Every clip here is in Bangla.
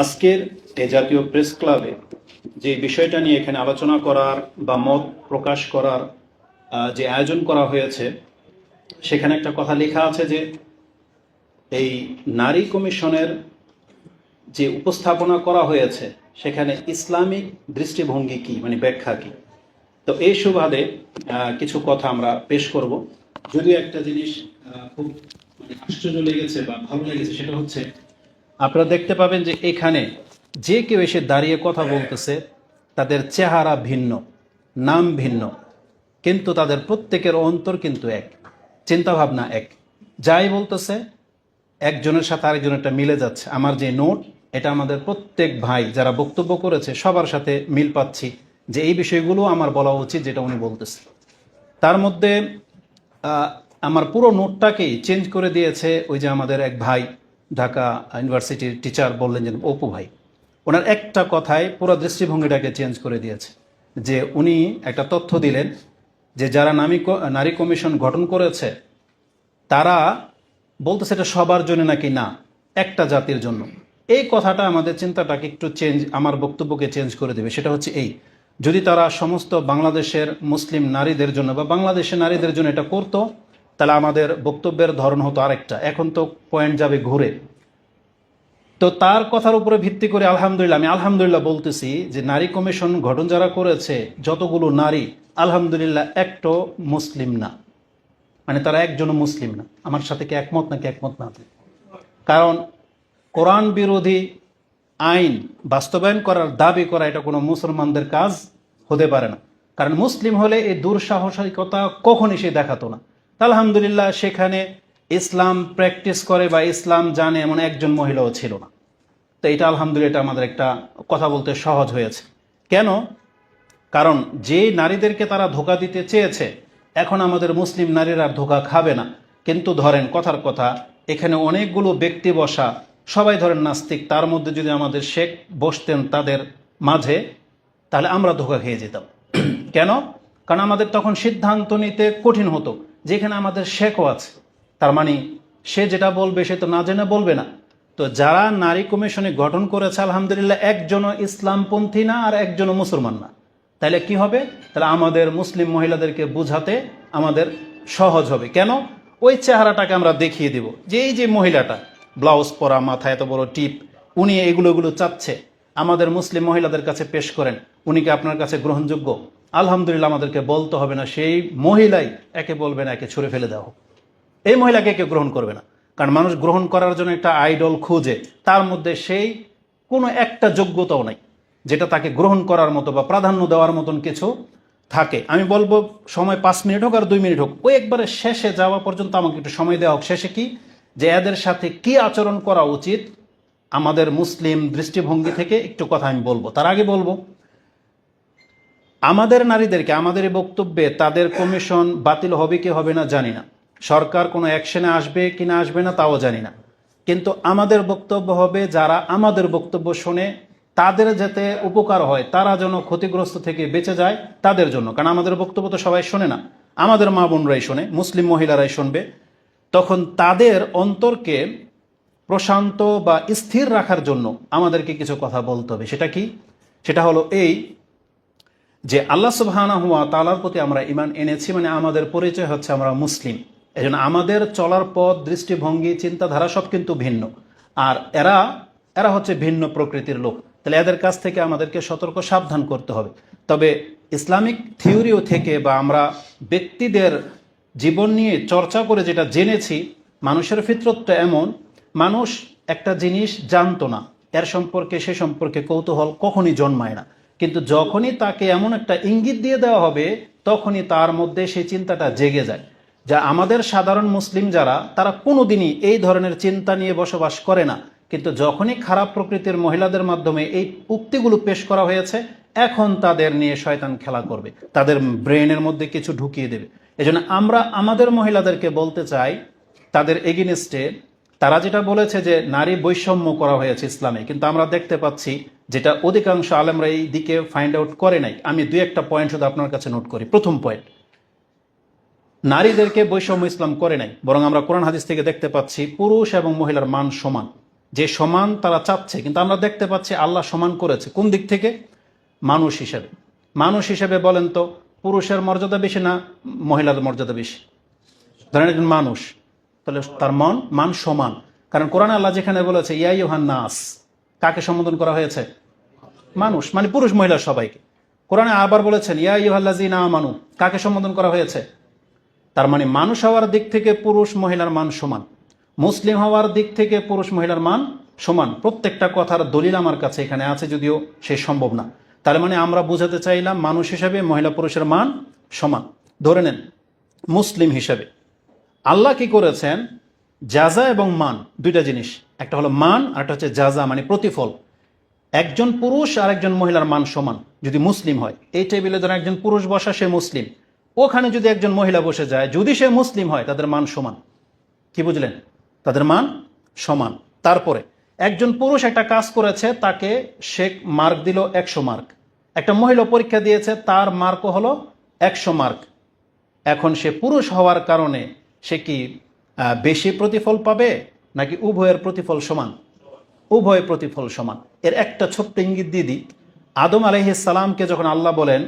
আজকের এই জাতীয় প্রেস ক্লাবে যে বিষয়টা নিয়ে এখানে আলোচনা করার বা মত প্রকাশ করার যে আয়োজন করা হয়েছে, সেখানে একটা কথা লেখা আছে যে এই নারী কমিশনের যে উপস্থাপনা করা হয়েছে সেখানে ইসলামিক দৃষ্টিভঙ্গি কি, মানে ব্যাখ্যা কি। তো এই সুবাদে কিছু কথা আমরা পেশ করব। যদিও একটা জিনিস খুব আশ্চর্য লেগেছে বা ভালো লেগেছে, সেটা হচ্ছে আপনারা দেখতে পাবেন যে এখানে যে কেউ এসে দাঁড়িয়ে কথা বলতেছে, তাদের চেহারা ভিন্ন, নাম ভিন্ন, কিন্তু তাদের প্রত্যেকের অন্তর কিন্তু এক, চিন্তাভাবনা এক। যাই বলতেছে একজনের সাথে আরেকজনেরটা মিলে যাচ্ছে। আমার যে নোট, এটা আমাদের প্রত্যেক ভাই যারা বক্তব্য করেছে সবার সাথে মিল পাচ্ছি যে এই বিষয়গুলো আমার বলা উচিত যেটা উনি বলতেছে। তার মধ্যে আমার পুরো নোটটাকেই চেঞ্জ করে দিয়েছে ওই যে আমাদের এক ভাই, ঢাকা ইউনিভার্সিটির টিচার, বললেন যে অপু ভাই, ওনার একটা কথায় পুরো দৃষ্টিভঙ্গিটাকে চেঞ্জ করে দিয়েছে। যে উনি একটা তথ্য দিলেন যে যারা নারী কমিশন গঠন করেছে তারা বলতেছে এটা সবার জন্য নাকি না, একটা জাতির জন্য। এই কথাটা আমাদের চিন্তাটাকে একটু চেঞ্জ, আমার বক্তব্যকে চেঞ্জ করে দেবে। সেটা হচ্ছে এই, যদি তারা সমস্ত বাংলাদেশের মুসলিম নারীদের জন্য বা বাংলাদেশের নারীদের জন্য এটা করতো, তাহলে আমাদের বক্তব্যের ধরন হতো আরেকটা। এখন তো পয়েন্ট যাবে ঘুরে। তো তার কথার উপরে ভিত্তি করে আলহামদুলিল্লাহ, আমি আলহামদুলিল্লাহ বলতেছি যে নারী কমিশন গঠন যারা করেছে যতগুলো নারী, আলহামদুলিল্লাহ একটাও মুসলিম না, মানে তারা একজনও মুসলিম না। আমার সাথে কি একমত নাকি একমত না? কারণ কোরআন বিরোধী আইন বাস্তবায়ন করার দাবি করা এটা কোনো মুসলমানদের কাজ হতে পারে না। কারণ মুসলিম হলে এই দুঃসাহসিকতা কখনই সে দেখাতো না। আলহামদুলিল্লাহ সেখানে ইসলাম প্র্যাকটিস করে বা ইসলাম জানে এমন একজন মহিলাও ছিল না। তো এটা আলহামদুলিল্লাহ, এটা আমাদের একটা কথা বলতে সহজ হয়েছে। কেন? কারণ যে নারীদেরকে তারা ধোঁকা দিতে চেয়েছে, এখন আমাদের মুসলিম নারীরা ধোঁকা খাবে না। কিন্তু ধরেন কথার কথা, এখানে অনেকগুলো ব্যক্তি বসা, সবাই ধরেন নাস্তিক, তার মধ্যে যদি আমাদের শেখ বসতেন তাদের মাঝে, তাহলে আমরা ধোঁকা খেয়ে যেতাম। কেন? কারণ আমাদের তখন সিদ্ধান্ত নিতে কঠিন হতো, যেখানে আমাদের শেখও আছে, তার মানে সে যেটা বলবে সে তো না জেনে বলবে না। তো যারা নারী কমিশনে গঠন করেছে আলহামদুলিল্লাহ একজনও ইসলামপন্থী না আর একজনও মুসলমান না। তাহলে কি হবে? তাহলে আমাদের মুসলিম মহিলাদেরকে বুঝাতে আমাদের সহজ হবে। কেন? ওই চেহারাটাকে আমরা দেখিয়ে দিব যে এই যে মহিলাটা ব্লাউজ পরা, মাথায় এত বড় টিপ, উনি এগুলো চাচ্ছে, আমাদের মুসলিম মহিলাদের কাছে পেশ করেন, উনি কি আপনার কাছে গ্রহণযোগ্য? আলহামদুলিল্লাহ আমাদেরকে বলতে হবে না, সেই মহিলাই একে বলবে না একে ছুঁড়ে ফেলে দেওয়া হোক। এই মহিলাকে কেউ গ্রহণ করবে না। কারণ মানুষ গ্রহণ করার জন্য একটা আইডল খুঁজে, তার মধ্যে সেই কোনো একটা যোগ্যতাও নাই যেটা তাকে গ্রহণ করার মতো বা প্রাধান্য দেওয়ার মতন কিছু থাকে। আমি বলবো সময় 5 মিনিট হোক আর 2 মিনিট হোক, ওই একবারে শেষে যাওয়া পর্যন্ত আমাকে একটু সময় দেওয়া হোক। শেষে কি, যে এদের সাথে কি আচরণ করা উচিত আমাদের মুসলিম দৃষ্টিভঙ্গি থেকে একটু কথা আমি বলবো। তার আগে বলবো, আমাদের নারীদেরকে আমাদের এই বক্তব্যে তাদের কমিশন বাতিল হবে কি হবে না জানি না, সরকার কোনো অ্যাকশনে আসবে কি না আসবে না তাও জানি না, কিন্তু আমাদের বক্তব্য হবে যারা আমাদের বক্তব্য শোনে তাদের যাতে উপকার হয়, তারা যেন ক্ষতিগ্রস্ত থেকে বেঁচে যায় তাদের জন্য। কারণ আমাদের বক্তব্য তো সবাই শোনে না, আমাদের মা বোনরাই শোনে, মুসলিম মহিলারাই শুনবে। তখন তাদের অন্তরকে প্রশান্ত বা স্থির রাখার জন্য আমাদেরকে কিছু কথা বলতে হবে। সেটা কি? সেটা হলো এই যে আল্লাহ সুবহানাহু ওয়া তাআলার প্রতি আমরা ঈমান এনেছি, মানে আমাদের পরিচয় হচ্ছে আমরা মুসলিম। এজন্য আমাদের চলার পথ, দৃষ্টিভঙ্গি, চিন্তাধারা সব কিন্তু ভিন্ন। আর এরা হচ্ছে ভিন্ন প্রকৃতির লোক। তাহলে এদের কাছ থেকে আমাদেরকে সতর্ক সাবধান করতে হবে। তবে ইসলামিক থিওরিও থেকে বা আমরা ব্যক্তিদের জীবন নিয়ে চর্চা করে যেটা জেনেছি, মানুষের ফিতরতটা এমন, মানুষ একটা জিনিস জানতো না, এর সম্পর্কে সে সম্পর্কে কৌতূহল কখনই জন্মায় না। কিন্তু যখনই তাকে এমন একটা ইঙ্গিত দিয়ে দেওয়া হবে, তখনই তার মধ্যে সেই চিন্তাটা জেগে যায়। যা আমাদের সাধারণ মুসলিম যারা, তারা কোনোদিনই এই ধরনের চিন্তা নিয়ে বসবাস করে না। কিন্তু যখনই খারাপ প্রকৃতির মহিলাদের মাধ্যমে এই উক্তিগুলো পেশ করা হয়েছে, এখন তাদের নিয়ে শয়তান খেলা করবে, তাদের ব্রেনের মধ্যে কিছু ঢুকিয়ে দেবে। এজন্য আমরা আমাদের মহিলাদেরকে বলতে চাই, তাদের এগেইনস্টে তারা যেটা বলেছে যে নারী বৈষম্য করা হয়েছে ইসলামে, কিন্তু আমরা দেখতে পাচ্ছি যেটা অধিকাংশ আলেমরা এই দিকে ফাইন্ড আউট করে নাই। আমি 2-1টা পয়েন্ট শুধু আপনার কাছে নোট করি। প্রথম পয়েন্ট, নারীদেরকে বৈষম্য ইসলাম করে নাই, বরং আমরা কোরআন হাদিস থেকে দেখতে পাচ্ছি পুরুষ এবং মহিলার মান সমান। যে সমান তারা চাচ্ছে, কিন্তু আমরা দেখতে পাচ্ছি আল্লাহ সমান করেছে কোন দিক থেকে? মানুষ হিসেবে। মানুষ হিসেবে বলেন তো, পুরুষের মর্যাদা বেশি না মহিলার মর্যাদা বেশি? ধরেন একজন মানুষ, তাহলে তার মান সমান। কারণ কোরআনে আল্লাহ যেখানে বলেছে ইয়া আইয়ুহান নাস, কাকে সম্বোধন করা হয়েছে? মানুষ, মানে পুরুষ মহিলা সবাইকে। কোরআনে আবার বলেছেন ইয়া আইয়ুহাল্লাযীনা আমানু, কাকে সম্বোধন করা হয়েছে? তার মানে মানুষ হওয়ার দিক থেকে পুরুষ মহিলার মান সমান, মুসলিম হওয়ার দিক থেকে পুরুষ মহিলার মান সমান। প্রত্যেকটা কথার দলিল আমার কাছে এখানে আছে, যদিও সে সম্ভব না। তার মানে আমরা বুঝাতে চাইলাম মানুষ হিসাবে মহিলা পুরুষের মান সমান। ধরে নেন মুসলিম হিসাবে আল্লাহ কি করেছেন? জাযা এবং মান দুইটা জিনিস, একটা হলো মান আর একটা হচ্ছে জাযা, মানে প্রতিফল। একজন পুরুষ আর একজন মহিলার মান সমান যদি মুসলিম হয়। এই টেবিলে ধরেন একজন পুরুষ বসা, সে মুসলিম, ওখানে যদি একজন মহিলা বসে যায়, যদি সে মুসলিম হয়, তাদের মান সমান। কি বুঝলেন? তাদের মান সমান। তারপরে একজন পুরুষ একটা কাজ করেছে, তাকে সে মার্ক দিল 100 মার্ক। একটা মহিলা পরীক্ষা দিয়েছে, তার মার্কও হলো 100 মার্ক। এখন সে পুরুষ হওয়ার কারণে সে কি বেশি প্রতিফল পাবে, নাকি উভয়ের প্রতিফল সমান? উভয়ের প্রতিফল সমান। এর একটা ছোট্ট ইঙ্গিত দিয়ে দিই। আদম আলাইহিস সালামকে যখন আল্লাহ বলেন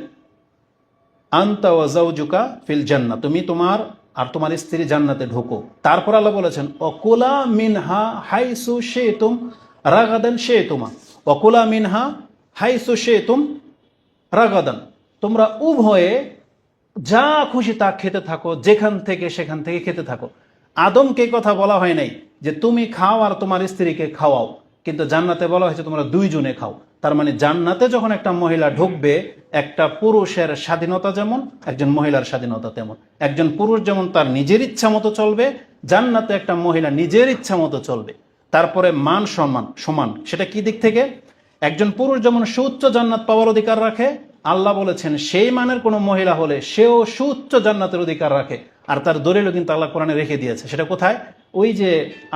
আনতা ওয়া যাওজুকা ফিল জান্নাহ, তুমি তোমার আর তোমার স্ত্রী জান্নাতে ঢোকো, তারপর আল্লাহ বলেছেন অকুলা মিনহা হাইসু শিতুম রাগাদান শিতুমা, অকুলা মিনহা হাইসু শিতুম রাগাদান, তোমরা উভয়ে যা খুশি তা খেতে থাকো, যেখান থেকে সেখান থেকে খেতে থাকো। আদমকে কথা বলা হয় নাই যে তুমি খাও আর তোমার স্ত্রীকে খাওয়াও, কিন্তু জান্নাতে বলা হয়েছে তোমরা দুইজনে খাও। তার মানে জান্নাতে যখন একটা মহিলা ঢুকবে, একটা পুরুষের স্বাধীনতা যেমন, একজন মহিলার স্বাধীনতা তেমন। একজন পুরুষ যেমন তার নিজের ইচ্ছা মতো চলবে, জান্নাতে একটা মহিলা নিজের ইচ্ছা মতো চলবে। তারপরে মান সম্মান সমান, সেটা কি দিক থেকে? একজন পুরুষ যেমন সুউচ্চ জান্নাত পাওয়ার অধিকার রাখে, আল্লাহ বলেছেন সেই মানের কোনো মহিলা হলে সেও সুউচ্চ জান্নাতের অধিকার রাখে। আর তার দলিলও কিন্তু আল্লাহ কোরআনে রেখে দিয়েছে। সেটা কোথায়? ওই যে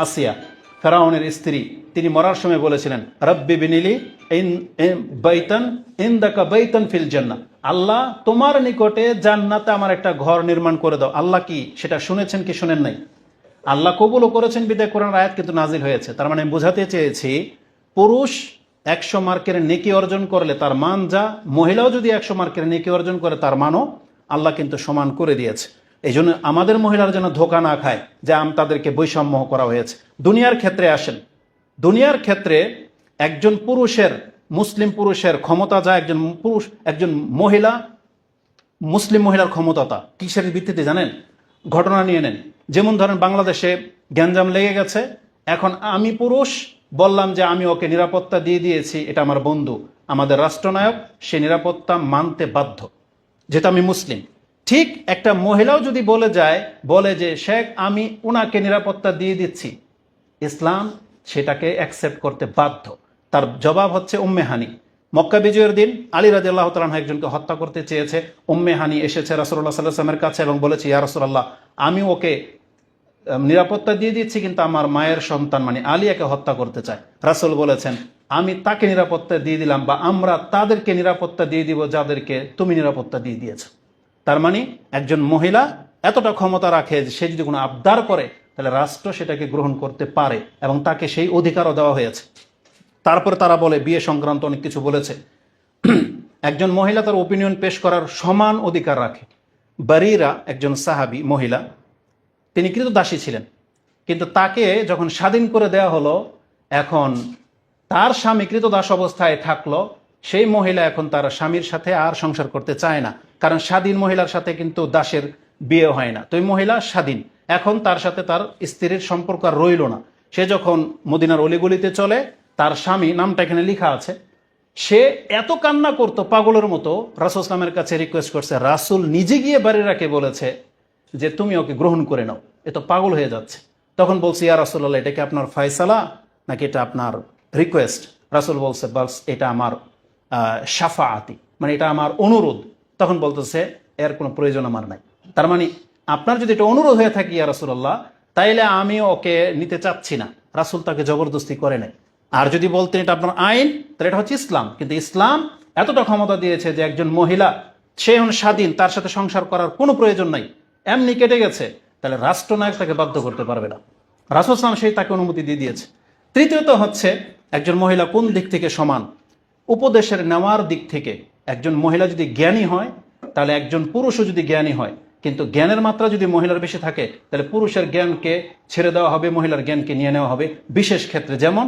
আসিয়া, ফেরাউনের স্ত্রী, তিনি মরার সময় বলেছিলেন রব্বি বিনিলি বাইতান ইনদাকা বাইতান ফিল জান্নাহ, আল্লাহ তোমার নিকটে জান্নাতে আমার একটা ঘর নির্মাণ করে দাও। আল্লাহ কি সেটা শুনেছেন কি শুনেন নাই? আল্লাহ কবুলও করেছেন, বিদায় কোরআন আয়াত কিন্তু নাজিল হয়েছে। তার মানে আমি বোঝাতে চেয়েছি, পুরুষ 100 মার্কের নেকি অর্জন করলে তার মান যা, মহিলাও যদি 100 মার্কের নেকি অর্জন করে তার মানও আল্লাহ কিন্তু সমান করে দিয়েছে। এই জন্য আমাদের মহিলার যেন ধোকা না খায় যে তাদেরকে বৈষম্য করা হয়েছে। দুনিয়ার ক্ষেত্রে আসেন, দুনিয়ার ক্ষেত্রে একজন পুরুষের, মুসলিম পুরুষের ক্ষমতা যা, একজন মহিলা, মুসলিম মহিলার ক্ষমতাটা কিসের ভিত্তিতে জানেন? ঘটনা নিয়ে নেন। যেমন ধরেন বাংলাদেশে গ্যাঞ্জাম লেগে গেছে, এখন আমি পুরুষ বললাম যে আমি ওকে নিরাপত্তা দিয়ে দিয়েছি, এটা আমার বন্ধু, আমাদের রাষ্ট্রনায়ক, সে নিরাপত্তা মানতে বাধ্য, যেহেতু আমি মুসলিম। ঠিক একটা মহিলাও যদি বলে যে শেখ আমি উনাকে নিরাপত্তা দিয়ে দিচ্ছি, ইসলাম সেটাকে অ্যাকসেপ্ট করতে বাধ্য। তার জবাব হচ্ছে উম্মে হানি। মক্কা বিজয়ের দিন আলী রাদিয়াল্লাহু তাআলা আনহু একজনকে হত্যা করতে চেয়েছে, উম্মে হানি এসেছে রাসূলুল্লাহ সাল্লাল্লাহু আলাইহি ওয়াসাল্লামের কাছে এবং বলেছে ইয়া রাসূলুল্লাহ, আমি ওকে নিরাপত্তা দিয়ে দিচ্ছি, কিন্তু আমার মায়ের সন্তান মানে আলিয়াকে হত্যা করতে চায়। রাসূল বলেছেন আমি তাকে নিরাপত্তা দিয়ে দিলাম, বা আমরা তাদেরকে নিরাপত্তা দিয়ে দিব যাদেরকে তুমি নিরাপত্তা দিয়ে দিয়েছ। তার মানে একজন মহিলা এতটা ক্ষমতা রাখে যে সে যদি কোনো আবদার করে তাহলে রাষ্ট্র সেটাকে গ্রহণ করতে পারে, এবং তাকে সেই অধিকারও দেওয়া হয়েছে। তারপরে তারা বলে বিয়ে সংক্রান্ত অনেক কিছু বলেছে। একজন মহিলা তার ওপিনিয়ন পেশ করার সমান অধিকার রাখে। বারিরা একজন সাহাবী মহিলা, তিনি কৃতদাসী ছিলেন, কিন্তু তাকে যখন স্বাধীন করে দেওয়া হলো, এখন তার স্বামী কৃতদাস অবস্থায় থাকলো, সেই মহিলা এখন তার স্বামীর সাথে আর সংসার করতে চায় না, কারণ স্বাধীন মহিলার সাথে কিন্তু দাসের বিয়ে হয় না। তো এই মহিলা স্বাধীন, এখন তার সাথে তার স্ত্রীর সম্পর্ক আর রইল না। সে যখন মদিনার অলিগলিতে চলে, তার স্বামী, নামটা এখানে লেখা আছে, সে এত কান্না করতো পাগলের মতো, রাসূল ইসলামের কাছে রিকোয়েস্ট করছে। রাসূল নিজে গিয়ে বাড়িরাকে বলেছে যে তুমি ওকে গ্রহণ করে নাও, এ তো পাগল হয়ে যাচ্ছে। তখন বলছি ইয়া রাসূলুল্লাহ, এটা কি আপনার ফয়সালা নাকি এটা আপনার রিকোয়েস্ট? রাসূল বলছে বাস এটা আমার শাফাআতি, মানে এটা আমার অনুরোধ। তখন বলতেছে এর কোনো প্রয়োজন আমার নাই। তার মানে আপনার যদি এটা অনুরোধ হয়ে থাকে ইয়া রাসূলুল্লাহ, তাইলে আমি ওকে নিতে চাচ্ছি না। রাসূল তাকে জবরদস্তি করে নাই। আর যদি বলতেন এটা আপনার আইন, তাহলে এটা হচ্ছে ইসলাম। কিন্তু ইসলাম এতটা ক্ষমতা দিয়েছে যে একজন মহিলা, সে স্বাধীন, তার সাথে সংসার করার কোনো প্রয়োজন নাই, এমনি কেটে গেছে, তাহলে রাষ্ট্রনায়ক তাকে বাধ্য করতে পারবে না। রাসূল সাল্লাল্লাহু আলাইহি ওয়াসাল্লাম সেই তাকে অনুমতি দিয়ে দিয়েছে। তৃতীয়ত হচ্ছে একজন মহিলা কোন দিক থেকে সমান, উপদেশের নেওয়ার দিক থেকে একজন মহিলা যদি জ্ঞানী হয় তাহলে একজন পুরুষও যদি জ্ঞানী হয়, কিন্তু জ্ঞানের মাত্রা যদি মহিলার বেশি থাকে তাহলে পুরুষের জ্ঞানকে ছেড়ে দেওয়া হবে, মহিলার জ্ঞানকে নিয়ে নেওয়া হবে বিশেষ ক্ষেত্রে। যেমন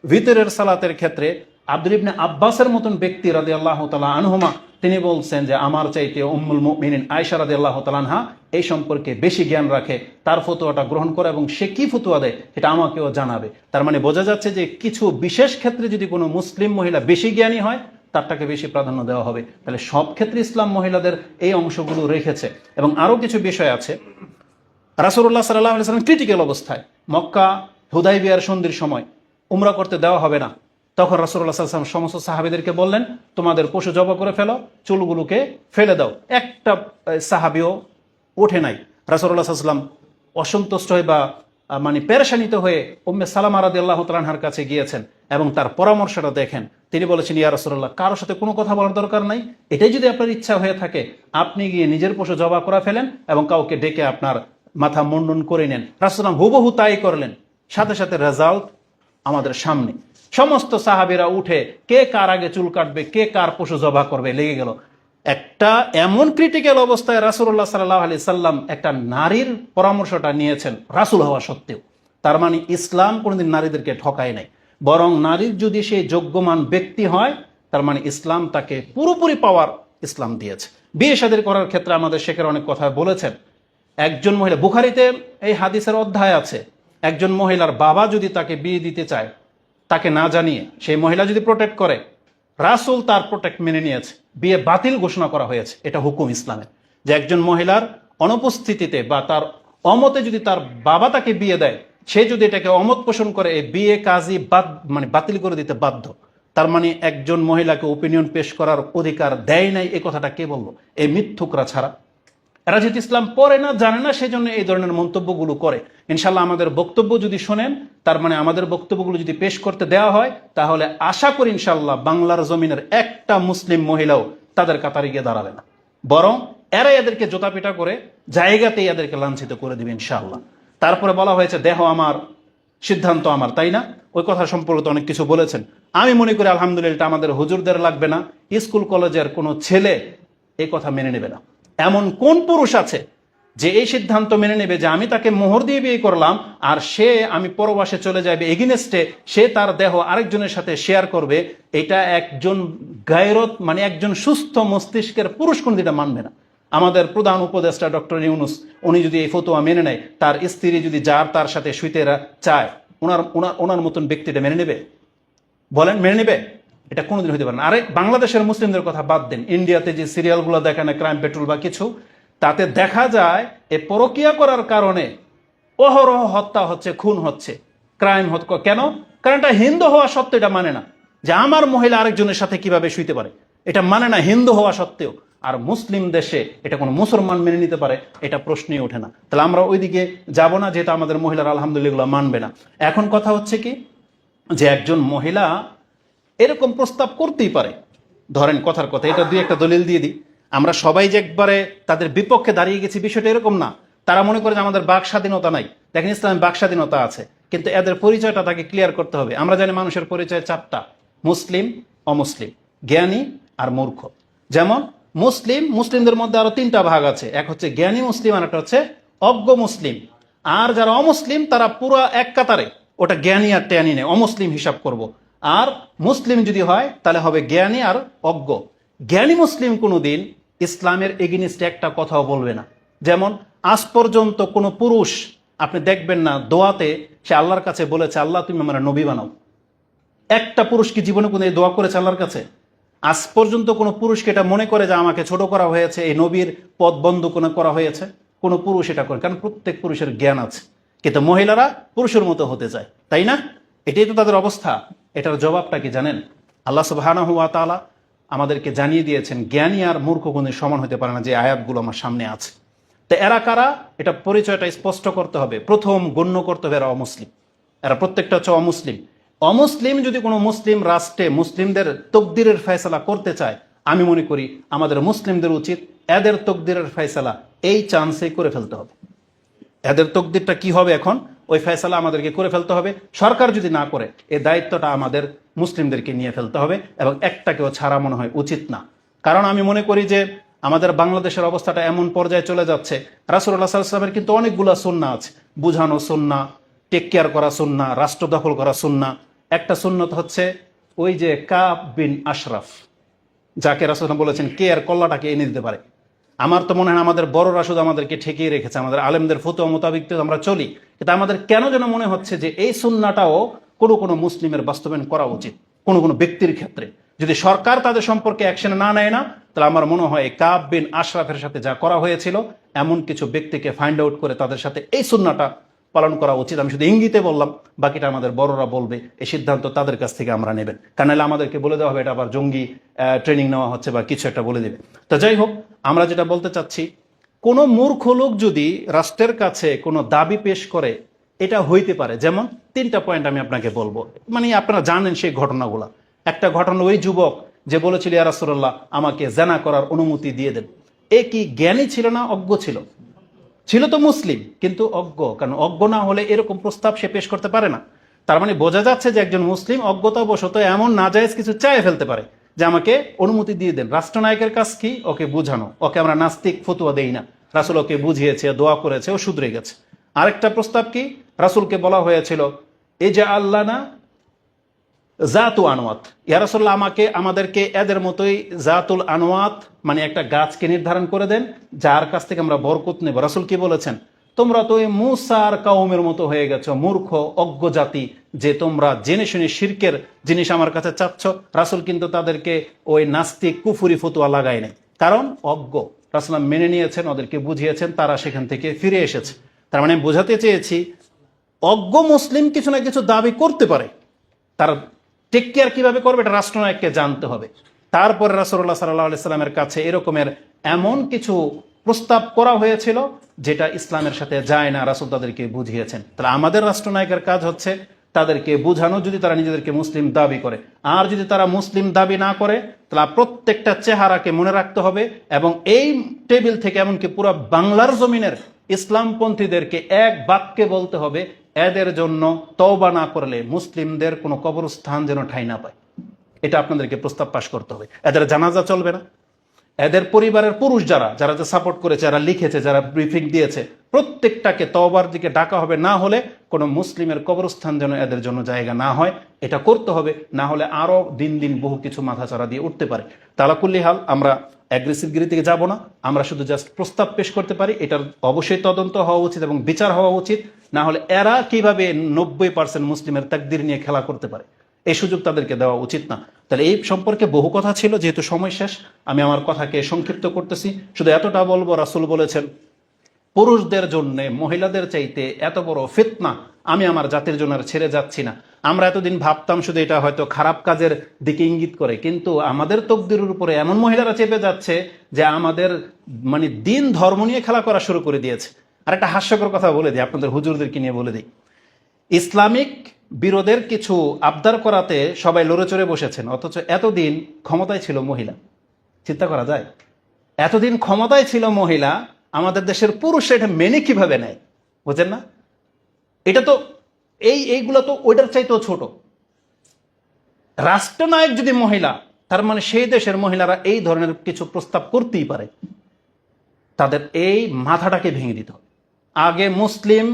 ভিতরের সালাতের ক্ষেত্রে আব্দুল ইবনে আব্বাসের মতন ব্যক্তি রাদিয়াল্লাহু তাআলা আনহুমা তিনি বলছেন যে আমার চাইতে উম্মুল মুমিনিন আয়েশা রাদিয়াল্লাহু তাআলা আনহা এই সম্পর্কে বেশি জ্ঞান রাখে, তার ফতোয়াটা গ্রহণ করে এবং সে কি ফতোয়া দেয় সেটা আমাকেও জানাবে। তার মানে বোঝা যাচ্ছে যে কিছু বিশেষ ক্ষেত্রে যদি কোনো মুসলিম মহিলা বেশি জ্ঞানী হয় তারটাকে বেশি প্রাধান্য দেওয়া হবে। তাহলে সব ক্ষেত্রে ইসলাম মহিলাদের এই অংশগুলো রেখেছে। এবং আরও কিছু বিষয় আছে। রাসূলুল্লাহ সাল্লাল্লাহু আলাইহি ওয়াসাল্লাম ক্রিটিক্যাল অবস্থায় মক্কা হুদাইবিয়ার সন্ধির সময় উমরা করতে দেওয়া হবে না, তখন রাসূলুল্লাহ সাল্লাল্লাহু আলাইহি ওয়াসাল্লাম সমস্ত সাহাবীদেরকে বললেন তোমাদের পশু জবাই করে ফেলো, চুলগুলোকে ফেলে দাও। একটা সাহাবীও ওঠে নাই। রাসূলুল্লাহ সাল্লাল্লাহু আলাইহি ওয়াসাল্লাম অসন্তুষ্ট হয়ে বা মানে পেরেশানিত হয়ে উম্মে সালামা রাদিয়াল্লাহু তাআলা আনহার কাছে গিয়েছেন এবং তার পরামর্শটা দেখেন। তিনি বলেছেন ইয়া রাসূলুল্লাহ, কারোর সাথে কোনো কথা বলার দরকার নাই, এটাই যদি আপনার ইচ্ছা হয়ে থাকে আপনি গিয়ে নিজের পশু জবাই করে ফেলেন এবং কাউকে ডেকে আপনার মাথা মুন্ডন করে নেন। রাসূলুল্লাহ হুবহু তাই করলেন। সাথে সাথে রেজাল্ট আমাদের সামনে। সমস্ত সাহাবীরা উঠে কে কার আগে চুল কাটবে, কে কার পশু জবাই করবে লেগে গেল। একটা এমন ক্রিটিক্যাল অবস্থায় রাসূলুল্লাহ সাল্লাল্লাহু আলাইহি সাল্লাম একটা নারীর পরামর্শটা নিয়েছেন রাসূল হওয়া সত্ত্বেও। তার মানে ইসলাম কোনোদিন নারীদেরকে ঠকায় নাই, বরং নারীর যদি সেই যোগ্যমান ব্যক্তি হয় তার মানে ইসলাম তাকে পুরোপুরি পাওয়ার ইসলাম দিয়েছে। বিয়ে শাদী করার ক্ষেত্রে আমাদের শেখের অনেক কথা বলেছেন। একজন মহিলা, বুখারীতে এই হাদিসের অধ্যায় আছে, একজন মহিলার বাবা যদি তাকে বিয়ে দিতে চায় তাকে না জানিয়ে সেই মহিলা যদি প্রোটেক্ট করে, রাসূল তার প্রোটেক্ট মেনে নিয়েছে, বিয়ে বাতিল ঘোষণা করা হয়েছে। এটা হুকুম ইসলামের, যে একজন মহিলার অনুপস্থিতিতে বা তার অমতে যদি তার বাবা তাকে বিয়ে দেয়, সে যদি এটাকে অমত পোষণ করে এই বিয়ে কাজই বাতিল করে দিতে বাধ্য। তার মানে একজন মহিলাকে ওপিনিয়ন পেশ করার অধিকার দেয় নাই, এই কথাটা কে বললো? এই মিথ্যুকরা ছাড়া। এরা যেহেতু ইসলাম পড়ে না, জানে না, সেই জন্য এই ধরনের মন্তব্যগুলো করে। ইনশাল্লাহ আমাদের বক্তব্য যদি শোনেন, তার মানে আমাদের বক্তব্যগুলো যদি পেশ করতে দেওয়া হয়, তাহলে আশা করি ইনশাল্লাহ বাংলার জমিনের একটা মুসলিম মহিলাও তাদের কাতারে গিয়ে দাঁড়াবে না, বরং এরা এদেরকে জোতাপিটা করে জায়গাতেই এদেরকে লাঞ্ছিত করে দিবে ইনশাআল্লাহ। তারপরে বলা হয়েছে দেহ আমার, সিদ্ধান্ত আমার, তাই না? ওই কথা সম্পর্কে অনেক কিছু বলেছেন। আমি মনে করি আলহামদুলিল্লাহ আমাদের হুজুরদের লাগবে না, স্কুল কলেজের কোনো ছেলে এই কথা মেনে নেবে না। এমন কোন পুরুষ আছে যে এই সিদ্ধান্ত মেনে নেবে যে আমি তাকে মোহর দিয়ে বিয়ে করলাম আর সে আমি পরবাসে চলে যাবে এগেইনস্টে সে তার দেহ আরেকজনের সাথে শেয়ার করবে? এটা একজন গায়রত মানে একজন সুস্থ মস্তিষ্কের পুরুষ কোন দিটা মানবে না। আমাদের প্রধান উপদেষ্টা ডক্টর ইউনূস উনি যদি এই ফতোয়া মেনে নেয়, তার স্ত্রী যদি যার তার সাথে শুইতে চায়, ওনার মতন ব্যক্তিটা মেনে নেবে? বলেন, মেনে নেবে? এটা কোনোদিন হতে পারে না। আরে বাংলাদেশের মুসলিমদের কথা বাদ দেন, ইন্ডিয়াতে যে সিরিয়ালগুলো দেখে না ক্রাইম পেট্রোল বা কিছু, তাতে দেখা যায় এই পরকীয়া করার কারণে অহরহ হত্যা হচ্ছে, খুন হচ্ছে, ক্রাইম হচ্ছে। কেন? কারণ এটা হিন্দু হওয়া সত্ত্বেও এটা মানে না যে আমার মহিলা আরেকজনের সাথে কিভাবে শুইতে পারে, এটা মানে না হিন্দু হওয়া সত্ত্বেও। আর মুসলিম দেশে এটা কোনো মুসলমান মেনে নিতে পারে? এটা প্রশ্নই ওঠে না। তাহলে আমরা ওইদিকে যাব না, যেহেতু আমাদের মহিলারা আলহামদুলিল্লাহ মানবে না। এখন কথা হচ্ছে কি, যে একজন মহিলা এরকম প্রস্তাব করতেই পারে। ধরেন কথার কথা, এটা দুই একটা দলিল দিয়ে দিই। আমরা সবাই যে একবারে তাদের বিপক্ষে দাঁড়িয়ে গেছি বিষয়টা এরকম না। তারা মনে করে যে আমাদের বাক স্বাধীনতা নাই। দেখেন ইসলামে বাক স্বাধীনতা আছে, কিন্তু এদের পরিচয়টা তাকে ক্লিয়ার করতে হবে। আমরা জানি মানুষের পরিচয় চারটা: মুসলিম, অমুসলিম, জ্ঞানী আর মূর্খ। যেমন মুসলিমদের মধ্যে আরো তিনটা ভাগ আছে, এক হচ্ছে জ্ঞানী মুসলিম আর একটা হচ্ছে অজ্ঞ মুসলিম। আর যারা অমুসলিম তারা পুরো এক কাতারে ওটা জ্ঞানী আর ট্যানি নেই, অমুসলিম হিসাব করব। আর মুসলিম যদি হয় তাহলে হবে জ্ঞানী আর অজ্ঞ। জ্ঞানী মুসলিম কোনোদিন ইসলামের এগেইনস্টে একটা কথাও বলবে না। যেমন আজ পর্যন্ত কোনো পুরুষ আপনি দেখবেন না দোয়াতে সে আল্লাহর কাছে বলেছে আল্লাহ তুমি আমার নবী বানাও। একটা পুরুষ কি জীবনে কোনো দোয়া করেছে আল্লাহর কাছে? আজ পর্যন্ত কোনো পুরুষকে এটা মনে করে যে আমাকে ছোট করা হয়েছে, এই নবীর পদ বন্ধ করা হয়েছে? কোনো পুরুষ এটা করে? কারণ প্রত্যেক পুরুষের জ্ঞান আছে, কিন্তু মহিলারা পুরুষের মতো হতে চায়, তাই না? এটাই তো তাদের অবস্থা। এটার জবাবটা কি জানেন? আল্লাহ সুবহানাহু ওয়া তাআলা আমাদেরকে জানিয়ে দিয়েছেন জ্ঞানী আর মূর্খ কোনদিন সমান হতে পারে না, যে আয়াতগুলো আমার সামনে আছে। তো এরা কারা, এটা পরিচয়টা স্পষ্ট করতে হবে। প্রথম গণ্য করতে হবে এরা অমুসলিম। এরা প্রত্যেকটা হচ্ছে অমুসলিম। অমুসলিম যদি কোনো মুসলিম রাষ্ট্রে মুসলিমদের তকদিরের ফয়সালা করতে চায়, আমি মনে করি আমাদের মুসলিমদের উচিত এদের তকদিরের ফয়সালা এই চান্সে করে ফেলতে হবে। এদের তকদিরটা কি হবে এখন? ওই ফয়সালা আমাদেরকে করে ফেলতে হবে। সরকার যদি না করে, এই দায়িত্বটা আমাদের মুসলিমদেরকে নিয়ে ফেলতে হবে, এবং একটাকেও ছাড়া মনে হয় উচিত না। কারণ আমি মনে করি যে আমাদের বাংলাদেশের অবস্থাটা এমন পর্যায়ে চলে যাচ্ছে, রাসূলুল্লাহ সাল্লাল্লাহু আলাইহি ওয়াসাল্লামের কিন্তু অনেকগুলা সুন্নাহ আছে, বুঝানো সুন্নাহ, টেক কেয়ার করা সুন্নাহ, রাষ্ট্র দখল করা সুন্নাহ। একটা সুন্নত হচ্ছে ওই যে কাব বিন আশরাফ, যাকে রাসূলুল্লাহ বলেছেন কে আর কল্লাটাকে এনে দিতে পারে। আমার তো মনে হয় আমাদের বড়রা শুধু আমাদেরকে ঠেকিয়ে রেখেছে, আমাদের আলেমদের ফতোয়া মোতাবিক তো আমরা চলি, কিন্তু আমাদের কেন যেন মনে হচ্ছে যে এই সুন্নাটাও কোনো কোনো মুসলিমের বাস্তবায়ন করা উচিত কোনো কোনো ব্যক্তির ক্ষেত্রে। যদি সরকার তাদের সম্পর্কে অ্যাকশন না নেয় না, তাহলে আমার মনে হয় কাব বিন আশরাফের সাথে যা করা হয়েছিল, এমন কিছু ব্যক্তিকে ফাইন্ড আউট করে তাদের সাথে এই সুন্নাটা পালন করা উচিত। আমি শুধু ইঙ্গিতে বললাম, বাকিটা আমাদের বড়রা বলবে, এই সিদ্ধান্ত তাদের কাছ থেকে আমরা নেবেন। কারণ আমাদেরকে বলে দেওয়া হবে এটা আবার জঙ্গি ট্রেনিং নেওয়া হচ্ছে বা কিছু একটা বলে দেবে। তো যাই হোক, আমরা যেটা বলতে চাচ্ছি, কোনো মূর্খ লোক যদি রাষ্ট্রের কাছে কোনো দাবি পেশ করে, এটা হইতে পারে। যেমন 3টা পয়েন্ট আমি আপনাকে বলবো, মানে আপনারা জানেন সেই ঘটনাগুলা। একটা ঘটনা, ওই যুবক যে বলেছিল ইয়া রাসূলুল্লাহ আমাকে জেনা করার অনুমতি দিয়ে দেন। এ কি জ্ঞানী ছিল না অজ্ঞ ছিল? ছিল তো মুসলিম, কিন্তু অজ্ঞ। কারণ অজ্ঞ না হলে এরকম প্রস্তাব সে পেশ করতে পারে না। তার মানে বোঝা যাচ্ছে যে একজন মুসলিম অজ্ঞতাবশত এমন নাজায়েজ কিছু চাইয়ে ফেলতে পারে যে আমাকে অনুমতি দিয়ে দেন। রাষ্ট্রনায়কের কাজ কি? ওকে বুঝানো। ওকে আমরা নাস্তিক ফতুয়া দেই না, রাসূল ওকে বুঝিয়েছে, দোয়া করেছে, ও শুধরে গেছে। আরেকটা প্রস্তাব কি? রাসূলকে বলা হয়েছিল এ যে আল্লাহ না জাতু আনওয়াত, ইয়া রাসূলুল্লাহ আমাদেরকে এদের মতোই জাতুল আনওয়াত মানে একটা গাছকে নির্ধারণ করে দেন যার কাছ থেকে আমরা বরকত নেব। রাসূল কি বলেছেন? তোমরা তো এই মূসার কওমের মতো হয়ে গেছো, মূর্খ অজ্ঞ জাতি, যে তোমরা জেনে শুনে শিরকের জিনিস আমার কাছে চাচ্ছ। রাসূল কিন্তু তাদেরকে ওই নাস্তিক কুফুরি ফতোয়া লাগায় নাই, কারণ অজ্ঞ। রাসূল মেনে নিয়েছেন, ওদেরকে বুঝিয়েছেন, তারা সেখান থেকে ফিরে এসেছে। তার মানে বোঝাতে চেয়েছি, অজ্ঞ মুসলিম কিছু না কিছু দাবি করতে পারে, তার টেক কেয়ার কিভাবে করবে এটা রাষ্ট্রনায়ককে জানতে হবে। তারপরে রাসূলুল্লাহ সাল্লাল্লাহু আলাইহি সাল্লামের কাছে এরকমের এমন কিছু প্রস্তাব করা হয়েছিল যেটা ইসলামের সাথে যায় না, রাসূল তাদেরকে বুঝিয়েছেন। তাহলে আমাদের রাষ্ট্রনায়কের কাজ হচ্ছে তাদেরকে বুঝানো, যদি তারা নিজেদেরকে মুসলিম দাবি করে। আর যদি তারা মুসলিম দাবি না করে, তাহলে প্রত্যেকটা চেহারাকে মনে রাখতে হবে, এবং এই টেবিল থেকে এমনকি পুরো বাংলার জমিনের ইসলামপন্থীদেরকে এক বাক্যে বলতে হবে, এদের জন্য তওবা না করলে মুসলিমদের কোনো কবরস্থান যেন ঠাঁই না পায়। এটা আপনাদেরকে প্রস্তাব পাশ করতে হবে। এদের জানাজা চলবে না। এদের পরিবারের পুরুষ যারা যারা সাপোর্ট করেছে, যারা লিখেছে, যারা ব্রিফিং দিয়েছে, প্রত্যেকটাকে তওবার দিকে ডাকা হবে। না হলে কোনো মুসলিমের কবরস্থান যেন এদের জন্য জায়গা না হয়, এটা করতে হবে। না হলে আরো দিন দিন বহু কিছু মাথাচাড়া দিয়ে উঠতে পারে। তালাকুল্লি হাল, আমরা অ্যাগ্রেসিভ গিরি থেকে যাব না, আমরা শুধু জাস্ট প্রস্তাব পেশ করতে পারি। এটার অবশ্যই তদন্ত হওয়া উচিত এবং বিচার হওয়া উচিত। না হলে এরা কিভাবে 90% মুসলিমের তাকদির নিয়ে খেলা করতে পারে, এই সুযোগ তাদেরকে দেওয়া উচিত না। তাহলে এই সম্পর্কে বহু কথা ছিল, যেহেতু সময় শেষ আমি আমার কথাকে সংক্ষিপ্ত করতেছি। শুধু এতটা বলবো, রাসূল বলেছেন পুরুষদের জন্য মহিলাদের চাইতে এত বড় ফিতনা আমি আমার জাতির জন্য আর ছেড়ে যাচ্ছি না। আমরা এতদিন ভাবতাম শুধু এটা হয়তো খারাপ কাজের দিকে ইঙ্গিত করে, কিন্তু আমাদের তকদিরের উপরে এমন মহিলারা চেপে যাচ্ছে যে আমাদের মানে দিন ধর্ম নিয়ে খেলা করা শুরু করে দিয়েছে। আর একটা হাস্যকর কথা বলে দিই, আপনাদের হুজুরদেরকে নিয়ে বলে দিই। ইসলামিক বিরোধের কিছু আবদার করাতে সবাই লড়ে চড়ে বসেছেন, অথচ এতদিন ক্ষমতায় ছিল মহিলা। চিন্তা করা যায়, এতদিন ক্ষমতায় ছিল মহিলা, আমাদের দেশের পুরুষরা এটা মেনে কিভাবে নেয়, বুঝেন না? এটা তো এইগুলো তো ওইটার চাইতেও ছোট। রাষ্ট্রনায়ক যদি মহিলা, তার মানে সেই দেশের মহিলারা এই ধরনের কিছু প্রস্তাব করতেই পারে। তাদের এই মাথাটাকে ভেঙে দিতে হবে। আগে মুসলিম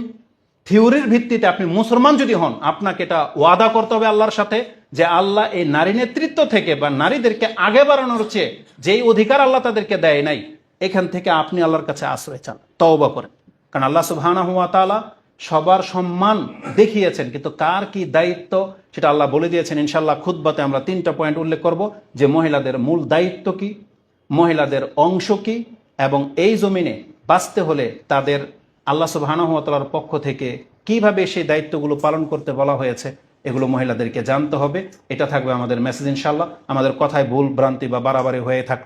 থিওরির ভিত্তিতে আপনি মুসলমান যদি হন, আপনাকে এটা ওয়াদা করতে হবে আল্লাহর সাথে যে আল্লাহ এই নারী নেতৃত্ব থেকে বা নারীদেরকে আগে বাড়ানোর চেয়ে যেই অধিকার আল্লাহ তাদেরকে দেয় নাই, এখান থেকে আপনি আল্লাহর কাছে আশ্রয় চান, তওবা করেন। কারণ আল্লাহ সুবহানাহু ওয়া তাআলা সবার সম্মান দেখিয়েছেন, কিন্তু কার কি দায়িত্ব সেটা আল্লাহ বলে দিয়েছেন। ইনশাআল্লাহ খুতবাতে আমরা 3টা পয়েন্ট উল্লেখ করব, যে মহিলাদের মূল দায়িত্ব কি, মহিলাদের অংশ কি, এবং এই জমিনে বাঁচতে হলে তাদের আল্লাহ সুবহানাহু ওয়া তাআলার পক্ষ থেকে কিভাবে সেই দায়িত্বগুলো পালন করতে বলা হয়েছে, এগুলো মহিলাদেরকে জানতে হবে। এটা থাকবে আমাদের মেসেজ ইনশাআল্লাহ। আমাদের কথায় ভুল ভ্রান্তি বা বাড়াবাড়ি হয়ে থাকলে